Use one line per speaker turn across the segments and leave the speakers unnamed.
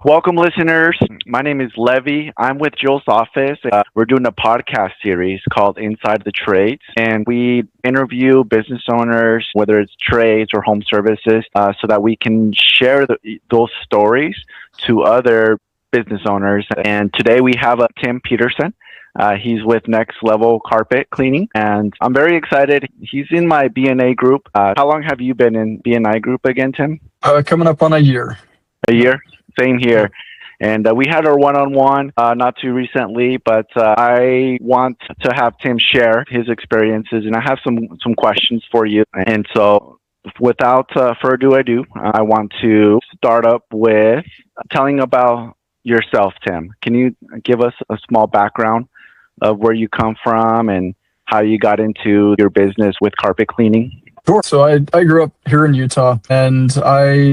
Welcome, listeners. My name is Levi. I'm with Joel's office. We're doing a podcast series called Inside the Trades, and we interview business owners, whether it's trades or home services, so that we can share those stories to other business owners. And today we have Tim Peterson. He's with NXT Level Carpet Cleaning, and I'm very excited. He's in my BNA group. How long have you been in BNI group again, Tim?
Coming up on a year.
A year? Same here. And we had our one-on-one not too recently, but I want to have Tim share his experiences, and I have some questions for you. And so without further ado, I want to start up with telling about yourself, Tim. Can you give us a small background of where you come from and how you got into your business with carpet cleaning?
Sure. So I grew up here in Utah, and I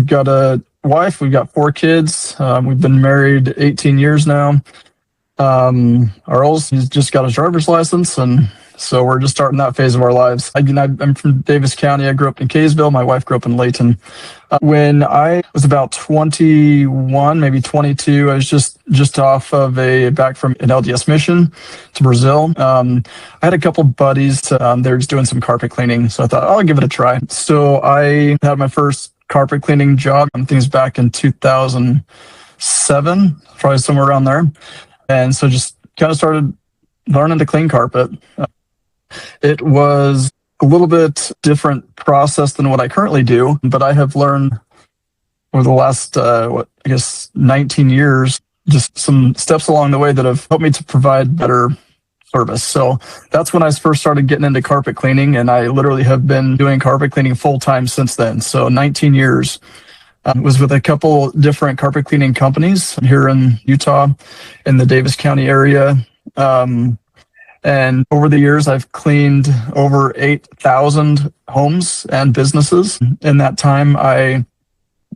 got a wife. We've got 4 kids. We've been married 18 years now. Our oldest, he's just got his driver's license, and so we're just starting that phase of our lives. I'm from Davis County. I grew up in Kaysville. My wife grew up in Layton. When I was about 21, maybe 22, I was just back from an LDS mission to Brazil. I had a couple buddies. They were just doing some carpet cleaning, so I thought I'll give it a try. So I had my first carpet cleaning job. Things back in 2007, probably somewhere around there. And so just kind of started learning to clean carpet. It was a little bit different process than what I currently do, but I have learned over the last, 19 years, just some steps along the way that have helped me to provide better service. So that's when I first started getting into carpet cleaning, and I literally have been doing carpet cleaning full time since then. So 19 years. Was with a couple different carpet cleaning companies here in Utah, in the Davis County area. And over the years, I've cleaned over 8,000 homes and businesses. In that time, I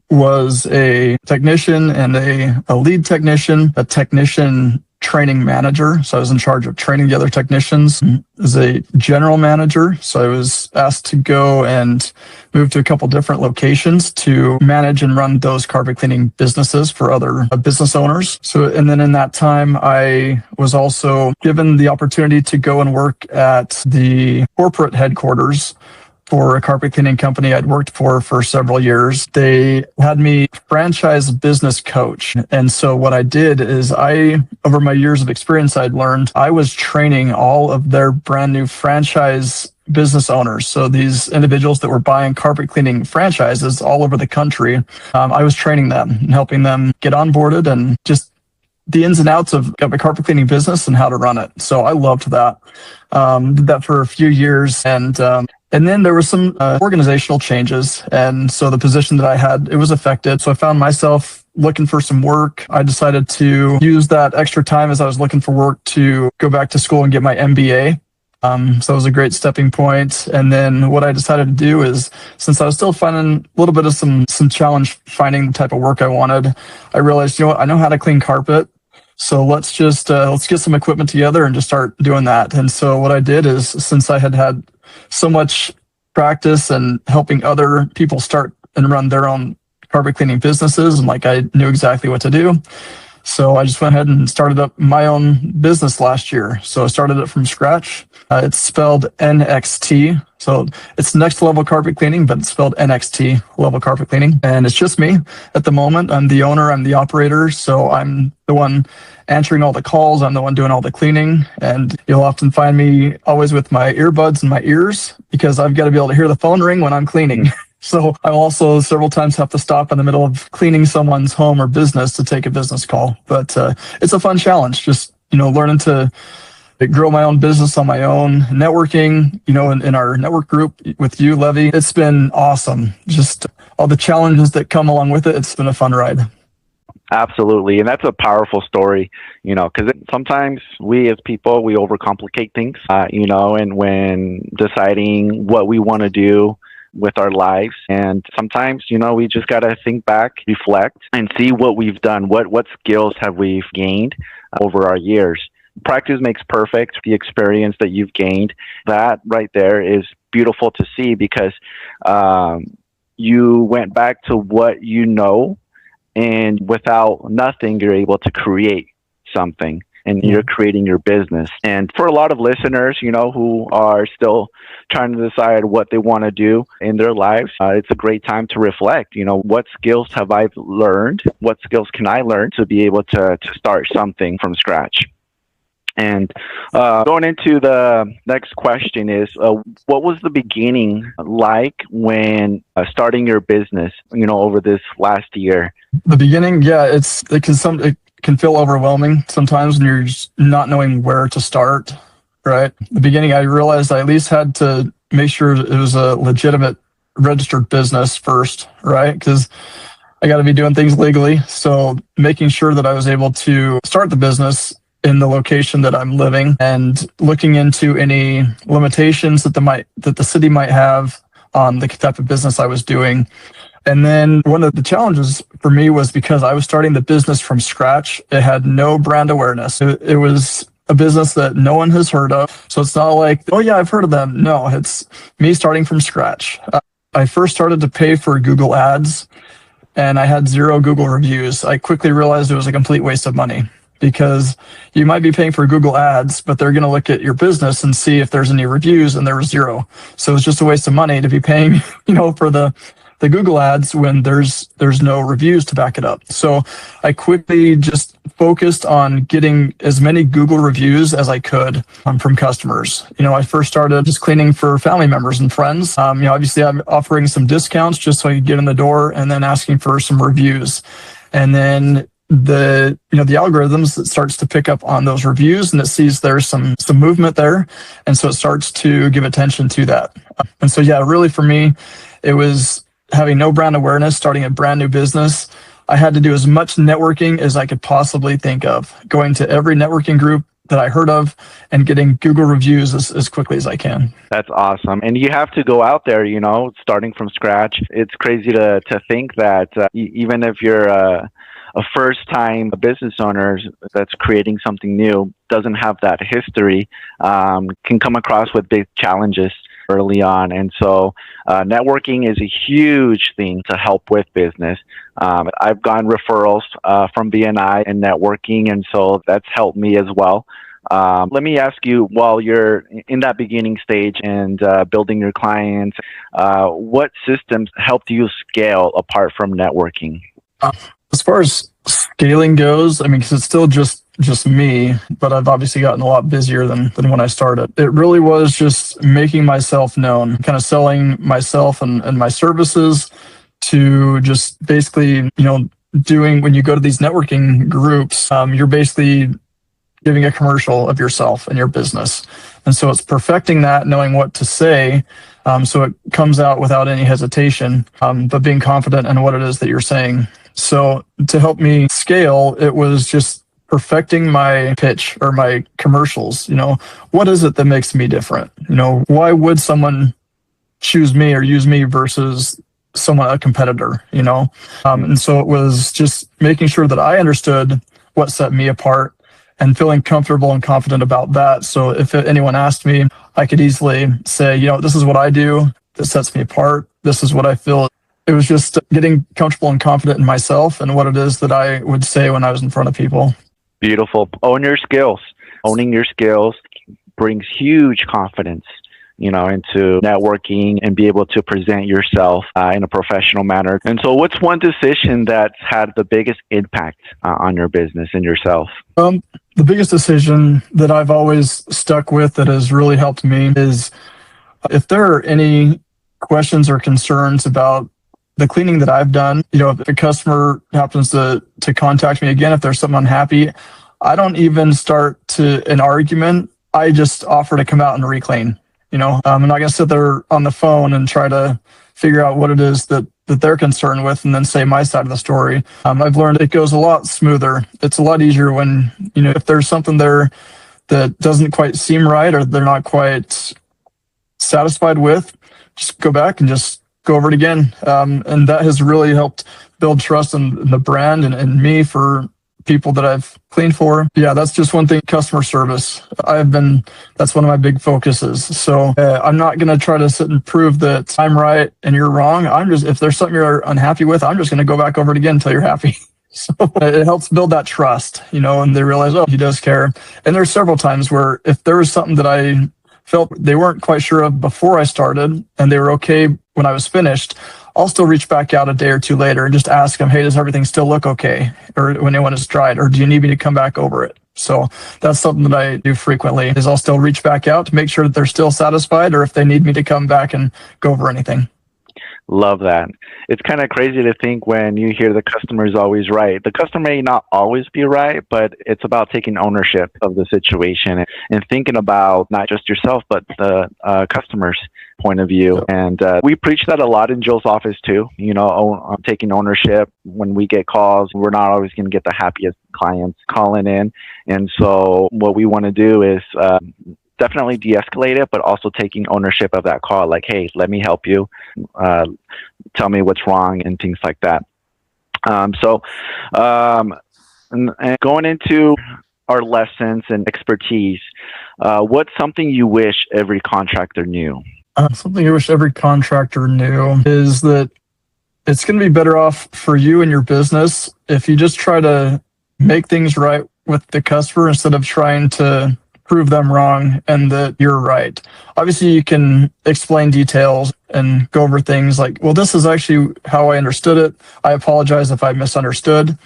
was a technician and a lead technician, a technician training manager. So I was in charge of training the other technicians. As a general manager, so I was asked to go and move to a couple different locations to manage and run those carpet cleaning businesses for other business owners. So, and then in that time, I was also given the opportunity to go and work at the corporate headquarters for a carpet cleaning company I'd worked for several years. They had me franchise business coach. And so what I did is over my years of experience, I'd learned I was training all of their brand new franchise business owners. So these individuals that were buying carpet cleaning franchises all over the country, I was training them and helping them get onboarded and just the ins and outs of a carpet cleaning business and how to run it. So I loved that. Did that for a few years, and then there were some organizational changes. And so the position that I had, it was affected. So I found myself looking for some work. I decided to use that extra time as I was looking for work to go back to school and get my MBA. So it was a great stepping point. And then what I decided to do is, since I was still finding a little bit of some challenge finding the type of work I wanted, I realized, I know how to clean carpet. So let's get some equipment together and just start doing that. And so what I did is, since I had so much practice and helping other people start and run their own carpet cleaning businesses, and I knew exactly what to do. So I just went ahead and started up my own business last year. So I started it from scratch. It's spelled NXT. So it's Next Level Carpet Cleaning, but it's spelled NXT Level Carpet Cleaning. And it's just me at the moment. I'm the owner. I'm the operator. So I'm the one answering all the calls. I'm the one doing all the cleaning. And you'll often find me always with my earbuds in my ears because I've got to be able to hear the phone ring when I'm cleaning. So I also several times have to stop in the middle of cleaning someone's home or business to take a business call. But it's a fun challenge, just, learning to grow my own business on my own. Networking, in our network group with you, Levi, it's been awesome. Just all the challenges that come along with it. It's been a fun ride.
Absolutely. And that's a powerful story, because sometimes we as people, we overcomplicate things, and when deciding what we want to do with our lives. And sometimes, we just got to think back, reflect, and see what we've done. What skills have we gained over our years? Practice makes perfect. The experience that you've gained, that right there is beautiful to see because you went back to what you know and without nothing, you're able to create something. And you're creating your business. And for a lot of listeners, who are still trying to decide what they want to do in their lives, it's a great time to reflect. What skills have I learned? What skills can I learn to be able to start something from scratch? And going into the next question is, what was the beginning like when starting your business, over this last year? The beginning, yeah, it can feel overwhelming sometimes when you're just not knowing where to start, right? The beginning, I realized I at least had to make sure it was a legitimate registered business first, right? Because I got to be doing things legally. So making sure that I was able to start the business in the location that I'm living and looking into any limitations that the city might have on the type of business I was doing. And then one of the challenges for me was because I was starting the business from scratch. It had no brand awareness. It was a business that no one has heard of. So it's not like, oh yeah, I've heard of them. No, it's me starting from scratch. I first started to pay for Google ads and I had 0 Google reviews. I quickly realized it was a complete waste of money because you might be paying for Google ads, but they're going to look at your business and see if there's any reviews, and there were 0. So it's just a waste of money to be paying, for the Google ads when there's no reviews to back it up. So I quickly just focused on getting as many Google reviews as I could from customers. I first started just cleaning for family members and friends. Obviously I'm offering some discounts just so I could get in the door, and then asking for some reviews. And then the algorithms, it starts to pick up on those reviews, and it sees there's some movement there, and so it starts to give attention to that. And so yeah, really for me, it was having no brand awareness, starting a brand new business. I had to do as much networking as I could possibly think of, going to every networking group that I heard of and getting Google reviews as quickly as I can. That's awesome. And you have to go out there, starting from scratch. It's crazy to think that even if you're a first-time business owner that's creating something new, doesn't have that history, can come across with big challenges early on. And so networking is a huge thing to help with business. I've gotten referrals from BNI and networking, and so that's helped me as well. Let me ask you, while you're in that beginning stage and building your clients, what systems helped you scale apart from networking? As far as scaling goes, because it's still just me, but I've obviously gotten a lot busier than when I started. It really was just making myself known, kind of selling myself and my services, to just basically, doing, when you go to these networking groups, you're basically giving a commercial of yourself and your business. And so it's perfecting that, knowing what to say, so it comes out without any hesitation, but being confident in what it is that you're saying. So to help me scale, it was just perfecting my pitch or my commercials. What is it that makes me different? Why would someone choose me or use me versus a competitor? And so it was just making sure that I understood what set me apart and feeling comfortable and confident about that. So if anyone asked me, I could easily say, this is what I do that sets me apart. This is what I feel. It was just getting comfortable and confident in myself and what it is that I would say when I was in front of people. Beautiful. Own your skills. Owning your skills brings huge confidence, into networking and be able to present yourself in a professional manner. And so what's one decision that's had the biggest impact on your business and yourself? The biggest decision that I've always stuck with that has really helped me is if there are any questions or concerns about the cleaning that I've done, if a customer happens to contact me again, if there's something unhappy, I don't even start an argument. I just offer to come out and reclean. I'm not going to sit there on the phone and try to figure out what it is that they're concerned with and then say my side of the story. I've learned it goes a lot smoother. It's a lot easier when, if there's something there that doesn't quite seem right or they're not quite satisfied with, just go back and just go over it again. And that has really helped build trust in the brand and me for
people that I've cleaned for. Yeah, that's just one thing. Customer service. That's one of my big focuses. So I'm not going to try to sit and prove that I'm right and you're wrong. If there's something you're unhappy with, I'm just going to go back over it again until you're happy. So it helps build that trust, and they realize, oh, he does care. And there's several times where if there was something that I felt they weren't quite sure of before I started and they were okay when I was finished, I'll still reach back out a day or two later and just ask them, hey, does everything still look okay? Or when it's dried, or do you need me to come back over it? So that's something that I do frequently, is I'll still reach back out to make sure that they're still satisfied, or if they need me to come back and go over anything.
Love that. It's kind of crazy to think when you hear the customer is always right. The customer may not always be right, but it's about taking ownership of the situation and thinking about not just yourself, but the customer's point of view. Yep. And we preach that a lot in Joe's office too, taking ownership. When we get calls, we're not always going to get the happiest clients calling in. And so what we want to do is definitely de-escalate it, but also taking ownership of that call. Like, hey, let me help you. Tell me what's wrong and things like that. And going into our lessons and expertise, what's something you wish every contractor knew?
Something I wish every contractor knew is that it's going to be better off for you and your business if you just try to make things right with the customer instead of trying to prove them wrong and that you're right. Obviously, you can explain details and go over things like, well, this is actually how I understood it. I apologize if I misunderstood.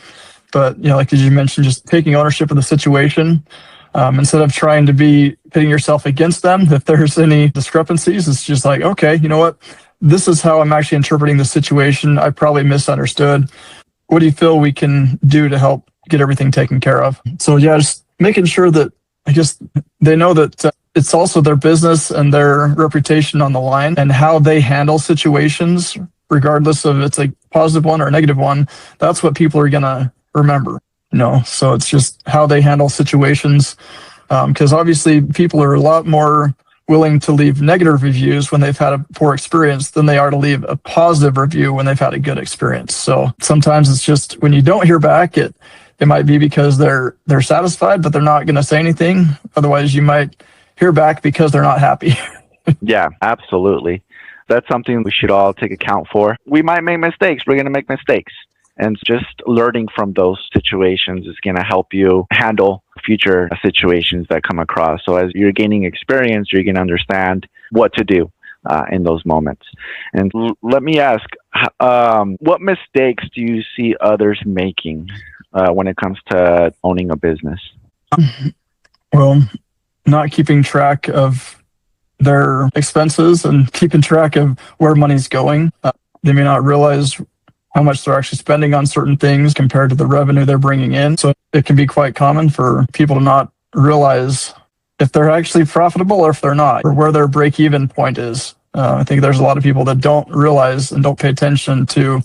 But, like as you mentioned, just taking ownership of the situation, instead of trying to be pitting yourself against them. If there's any discrepancies, it's just like, okay, you know what? This is how I'm actually interpreting the situation. I probably misunderstood. What do you feel we can do to help get everything taken care of? So yeah, just making sure that I guess they know that it's also their business and their reputation on the line, and how they handle situations, regardless of it's a positive one or a negative one. That's what people are going to remember, So it's just how they handle situations. Because obviously people are a lot more willing to leave negative reviews when they've had a poor experience than they are to leave a positive review when they've had a good experience. So sometimes it's just when you don't hear back, it might be because they're satisfied, but they're not going to say anything. Otherwise, you might hear back because they're not happy.
Yeah, absolutely. That's something we should all take account for. We might make mistakes. We're going to make mistakes. And just learning from those situations is going to help you handle future situations that come across. So as you're gaining experience, you're going to understand what to do in those moments. And let me ask, what mistakes do you see others making when it comes to owning a business?
Well, not keeping track of their expenses and keeping track of where money's going. They may not realize how much they're actually spending on certain things compared to the revenue they're bringing in. So it can be quite common for people to not realize if they're actually profitable or if they're not, or where their break-even point is. I think there's a lot of people that don't realize and don't pay attention to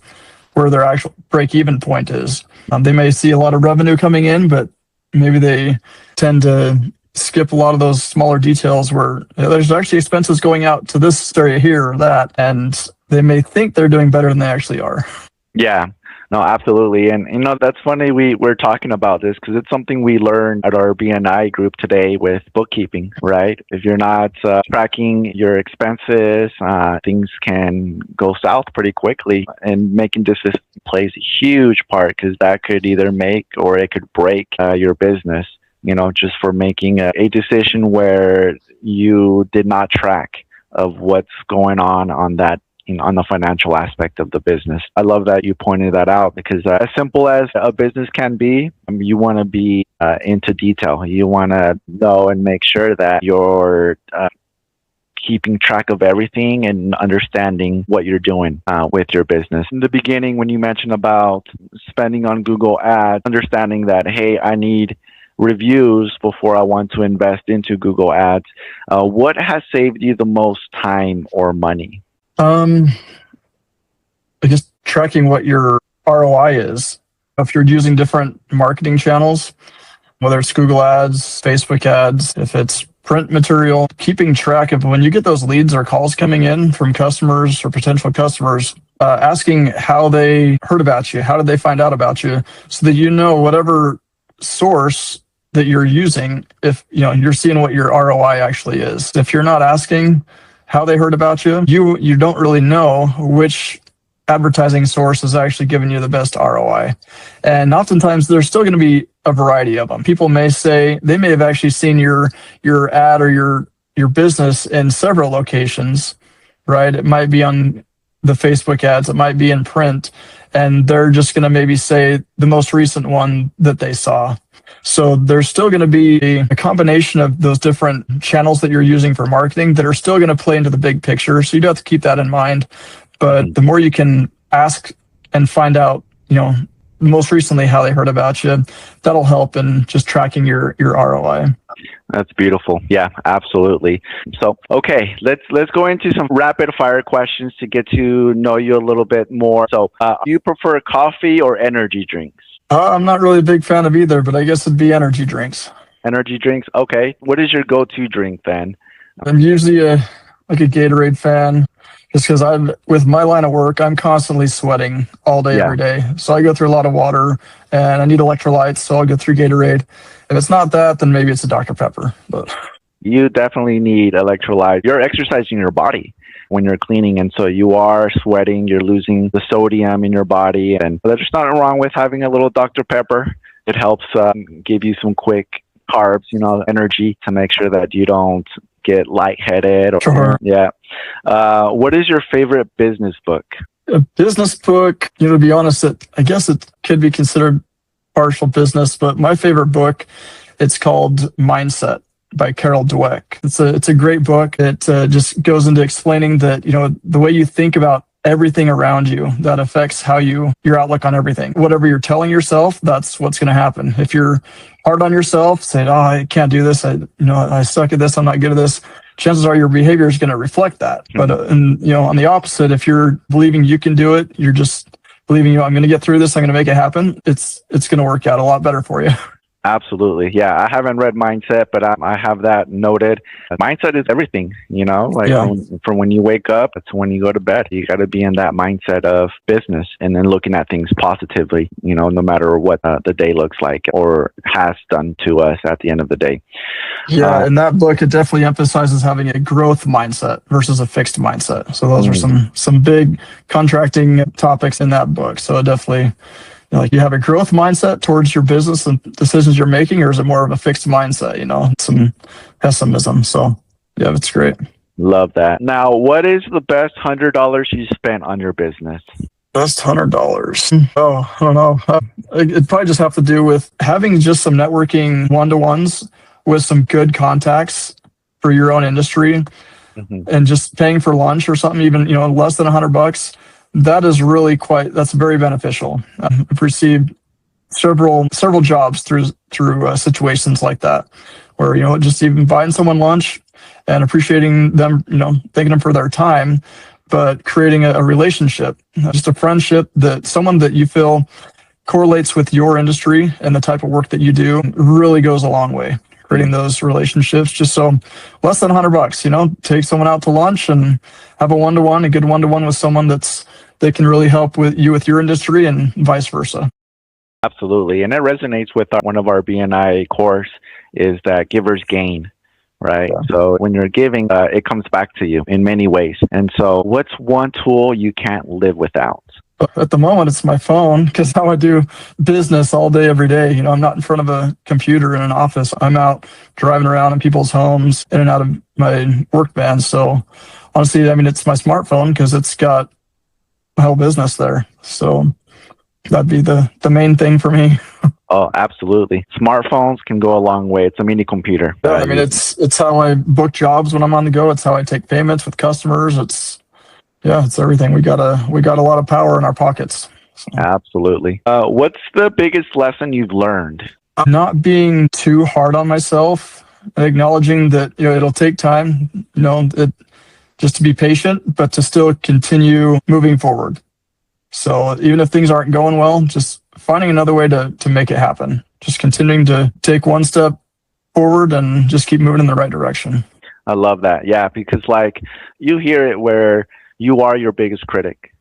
where their actual break-even point is. They may see a lot of revenue coming in, but maybe they tend to skip a lot of those smaller details where there's actually expenses going out to this area here or that, and they may think they're doing better than they actually are.
Yeah, no, absolutely. And, that's funny we're talking about this because it's something we learned at our BNI group today with bookkeeping, right? If you're not tracking your expenses, things can go south pretty quickly. And making decisions plays a huge part because that could either make or it could break your business, just for making a decision where you did not track of what's going on that on the financial aspect of the business. I love that you pointed that out because as simple as a business can be, you want to be into detail. You want to know and make sure that you're keeping track of everything and understanding what you're doing with your business. In the beginning, when you mentioned about spending on Google Ads, understanding that, hey, I need reviews before I want to invest into Google Ads. What has saved you the most time or money?
I guess tracking what your ROI is. If you're using different marketing channels, whether it's Google Ads, Facebook ads, if it's print material, keeping track of when you get those leads or calls coming in from customers or potential customers, asking how they heard about you, how did they find out about you, so that you know whatever source that you're using, if you're seeing what your ROI actually is. If you're not asking how they heard about you, you don't really know which advertising source is actually giving you the best ROI. And oftentimes there's still going to be a variety of them. People may say they may have actually seen your ad or your business in several locations, right? It might be on the Facebook ads, it might be in print, and they're just going to maybe say the most recent one that they saw. So there's still going to be a combination of those different channels that you're using for marketing that are still going to play into the big picture. So you do have to keep that in mind. But the more you can ask and find out, most recently how they heard about you, that'll help in just tracking your ROI.
That's beautiful. Yeah, absolutely. So, okay, let's go into some rapid fire questions to get to know you a little bit more. So, do you prefer coffee or energy drinks?
I'm not really a big fan of either, but I guess it'd be energy drinks.
Energy drinks. Okay. What is your go-to drink then?
I'm usually a Gatorade fan, just because with my line of work, I'm constantly sweating all day, every day. So I go through a lot of water and I need electrolytes. So I'll go through Gatorade. If it's not that, then maybe it's a Dr. Pepper. But
you definitely need electrolytes. You're exercising your body when you're cleaning, and so you are sweating, you're losing the sodium in your body, and there's nothing wrong with having a little Dr. Pepper. It helps give you some quick carbs, energy to make sure that you don't get lightheaded.
Sure.
Yeah. What is your favorite business book?
A business book, to be honest, I guess it could be considered partial business, but my favorite book, it's called Mindset by Dweck. It's a great book. It just goes into explaining that, the way you think about everything around you, that affects how your outlook on everything. Whatever you're telling yourself, that's what's going to happen. If you're hard on yourself, saying, "Oh, I can't do this. I suck at this. I'm not good at this." Chances are your behavior is going to reflect that. But on the opposite, if you're believing you can do it, you're just believing, I'm going to get through this. I'm going to make it happen. It's going to work out a lot better for you.
Absolutely. Yeah. I haven't read Mindset, but I have that noted. Mindset is everything, from when you wake up to when you go to bed. You got to be in that mindset of business and then looking at things positively, no matter what the day looks like or has done to us at the end of the day.
Yeah. In that book, it definitely emphasizes having a growth mindset versus a fixed mindset. So those are some big contracting topics in that book. So it definitely, you have a growth mindset towards your business and decisions you're making, or is it more of a fixed mindset, some pessimism? So, yeah, it's great.
Love that. Now, what is the best $100 you spent on your business?
Best $100? Oh, I don't know. It'd probably just have to do with having just some networking one-to-ones with some good contacts for your own industry, and just paying for lunch or something, even, less than $100. That is really that's very beneficial. I've received several jobs through situations like that, where, just even buying someone lunch and appreciating them, thanking them for their time, but creating a relationship, just a friendship, that someone that you feel correlates with your industry and the type of work that you do, really goes a long way. Creating those relationships, just so less than $100, take someone out to lunch and have a one-to-one, a good one-to-one with someone that can really help with your industry, and vice versa.
Absolutely. And it resonates with one of our BNI course, is that givers gain, right? Yeah. So when you're giving, it comes back to you in many ways. And so what's one tool you can't live without?
At the moment, it's my phone, because how I do business all day, every day. I'm not in front of a computer in an office. I'm out driving around in people's homes, in and out of my work van. So honestly, it's my smartphone, because it's got my whole business there. So that'd be the main thing for me.
Oh, absolutely. Smartphones can go a long way. It's a mini computer.
Yeah, it's how I book jobs when I'm on the go. It's how I take payments with customers. It's everything. We got a lot of power in our pockets. So. Absolutely.
What's the biggest lesson you've learned?
Not being too hard on myself, acknowledging that it'll take time. Just to be patient, but to still continue moving forward. So even if things aren't going well, just finding another way to make it happen. Just continuing to take one step forward and just keep moving in the right direction.
I love that. Yeah, because you hear it where you are your biggest critic,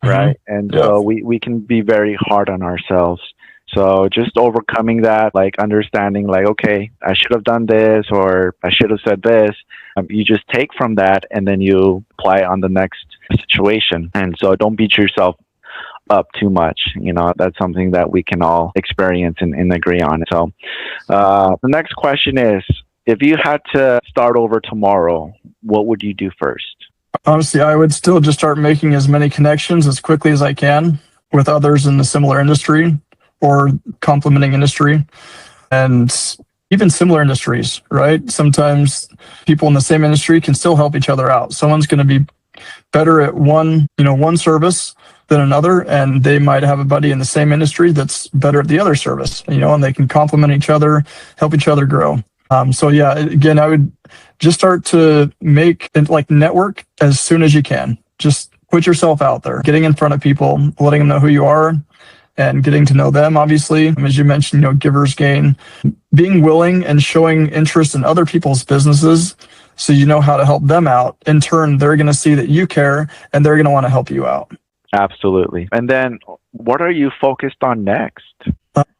right? And
Yeah.
so we can be very hard on ourselves. So just overcoming that, like understanding, like, okay, I should have done this or I should have said this. You just take from that and then you apply it on the next situation. And so don't beat yourself up too much. You know, that's something that we can all experience and agree on. So the next question is, if you had to start over tomorrow, what would you do first?
Honestly, I would still just start making as many connections as quickly as I can with others in the similar industry or complementing industry and even similar industries, right? Sometimes people in the same industry can still help each other out. Someone's going to be better at one service than another, and they might have a buddy in the same industry that's better at the other service, and they can complement each other, help each other grow. So yeah, again, I would just start to make network as soon as you can. Just put yourself out there, getting in front of people, letting them know who you are, and getting to know them, obviously. As you mentioned, givers gain, being willing and showing interest in other people's businesses so you know how to help them out. In turn, they're going to see that you care and they're going to want to help you out.
Absolutely. And then what are you focused on next?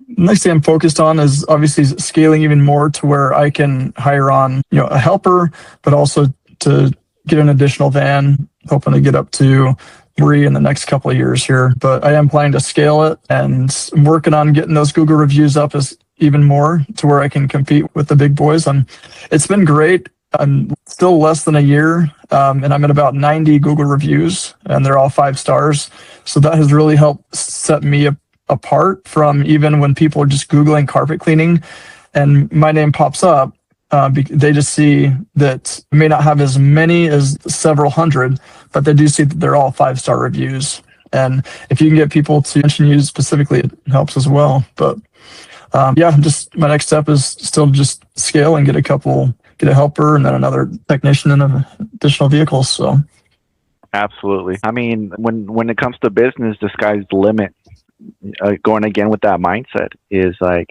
Next thing I'm focused on is obviously scaling even more to where I can hire on, a helper, but also to get an additional van, hoping to get up to 3 in the next couple of years here. But I am planning to scale it, and I'm working on getting those Google reviews up as even more to where I can compete with the big boys. It's been great. I'm still less than a year, and I'm at about 90 Google reviews, and they're all 5 stars. So that has really helped set me apart from even when people are just Googling carpet cleaning and my name pops up. They just see that I may not have as many as several hundred, but they do see that they're all 5-star reviews. And if you can get people to mention you specifically, it helps as well. But just my next step is still just scale and get a helper and then another technician and additional vehicles. So
absolutely. I mean, when it comes to business, the sky's the limit. Going again with that mindset is like,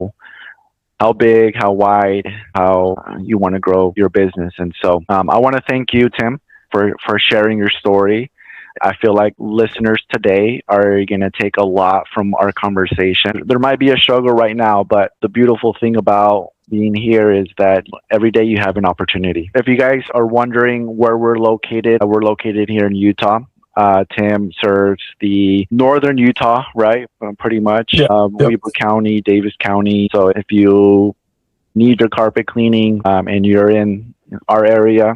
how big, how wide, how you want to grow your business. And so I want to thank you, Tim, for sharing your story. I feel like listeners today are going to take a lot from our conversation. There might be a struggle right now, but the beautiful thing about being here is that every day you have an opportunity. If you guys are wondering where we're located here in Utah. Tim serves the northern Utah, right? Pretty much.
Yep.
Weber County, Davis County. So if you need your carpet cleaning and you're in our area,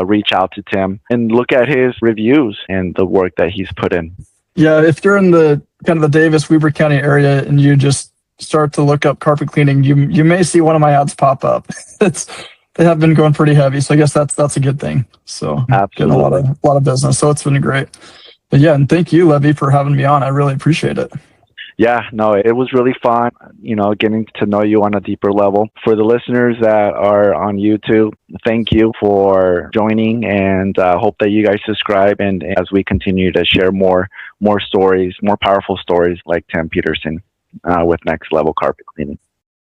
reach out to Tim and look at his reviews and the work that he's put in.
Yeah, if you're in the kind of the Davis, Weber County area and you just start to look up carpet cleaning, you may see one of my ads pop up. They have been going pretty heavy, so I guess that's a good thing. So
absolutely,
getting a lot of business. So it's been great. But yeah, and thank you, Levi, for having me on. I really appreciate it.
Yeah, no, it was really fun, getting to know you on a deeper level. For the listeners that are on YouTube, thank you for joining, and hope that you guys subscribe. And as we continue to share more stories, more powerful stories like Tim Peterson with Next Level Carpet Cleaning.